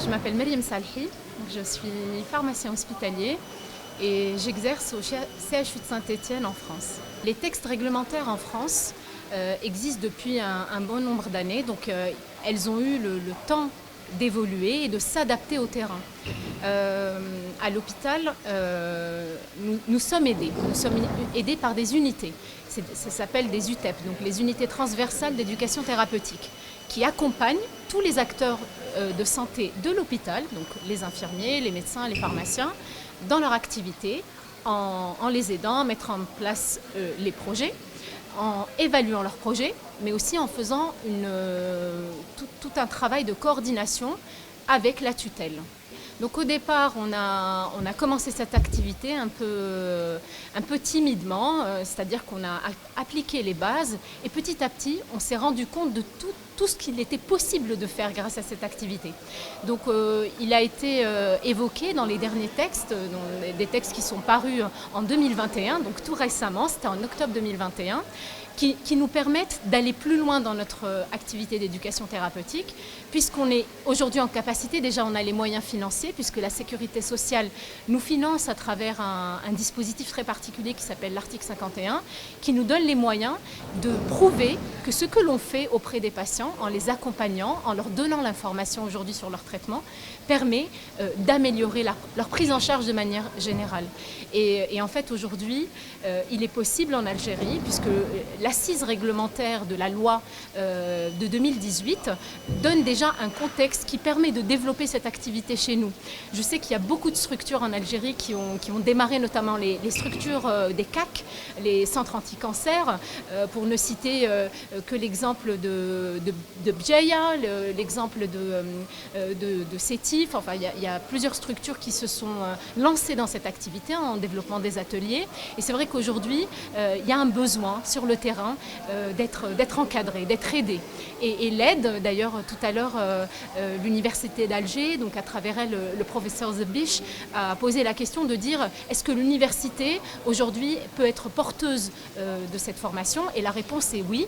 Je m'appelle Mariam Salhi, je suis pharmacien hospitalier et j'exerce au CHU de Saint-Étienne en France. Les textes réglementaires en France existent depuis un bon nombre d'années, donc elles ont eu le temps d'évoluer et de s'adapter au terrain. À l'hôpital, nous sommes aidés. Nous sommes aidés par des unités. Ça s'appelle des UTEP, donc les unités transversales d'éducation thérapeutique, qui accompagnent tous les acteurs de santé de l'hôpital, donc les infirmiers, les médecins, les pharmaciens, dans leur activité, en les aidant à mettre en place les projets, en évaluant leurs projets, mais aussi en faisant tout un travail de coordination avec la tutelle. Donc au départ, on a commencé cette activité un peu timidement, c'est-à-dire qu'on a appliqué les bases et petit à petit, on s'est rendu compte de tout ce qu'il était possible de faire grâce à cette activité. Donc il a été évoqué dans les derniers textes, des textes qui sont parus en 2021, donc tout récemment, c'était en octobre 2021, qui nous permettent d'aller plus loin dans notre activité d'éducation thérapeutique, puisqu'on est aujourd'hui en capacité, déjà on a les moyens financiers, puisque la sécurité sociale nous finance à travers un dispositif très particulier qui s'appelle l'article 51, qui nous donne les moyens de prouver que ce que l'on fait auprès des patients, en les accompagnant, en leur donnant l'information aujourd'hui sur leur traitement, permet d'améliorer leur prise en charge de manière générale. Et en fait aujourd'hui, il est possible en Algérie, puisque l'assise réglementaire de la loi de 2018 donne déjà un contexte qui permet de développer cette activité chez nous. Je sais qu'il y a beaucoup de structures en Algérie qui ont démarré, notamment les structures des CAC, les centres anti-cancer, pour ne citer que l'exemple de Bjeya, l'exemple de Sétif. Enfin, il y a plusieurs structures qui se sont lancées dans cette activité en développement des ateliers. Et c'est vrai qu'aujourd'hui, il y a un besoin sur le terrain d'être encadré, d'être aidé. Et l'aide, d'ailleurs, tout à l'heure, l'université d'Alger, donc à travers elle, le professeur Zebish, a posé la question de dire est-ce que l'université, aujourd'hui, peut être porteuse de cette formation? Et la réponse est oui,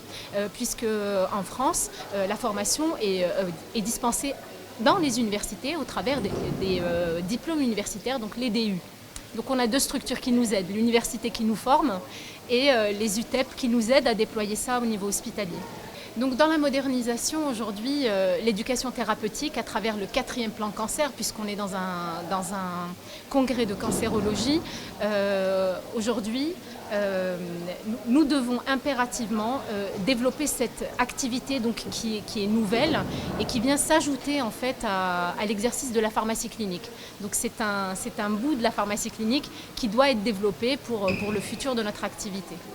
puisque en France, la formation est dispensée dans les universités au travers des diplômes universitaires, donc les DU. Donc on a deux structures qui nous aident, l'université qui nous forme et les UTEP qui nous aident à déployer ça au niveau hospitalier. Donc dans la modernisation aujourd'hui, l'éducation thérapeutique à travers le 4e plan cancer, puisqu'on est dans un congrès de cancérologie, aujourd'hui nous devons impérativement développer cette activité donc, qui est nouvelle et qui vient s'ajouter en fait à l'exercice de la pharmacie clinique. Donc c'est un bout de la pharmacie clinique qui doit être développé pour le futur de notre activité.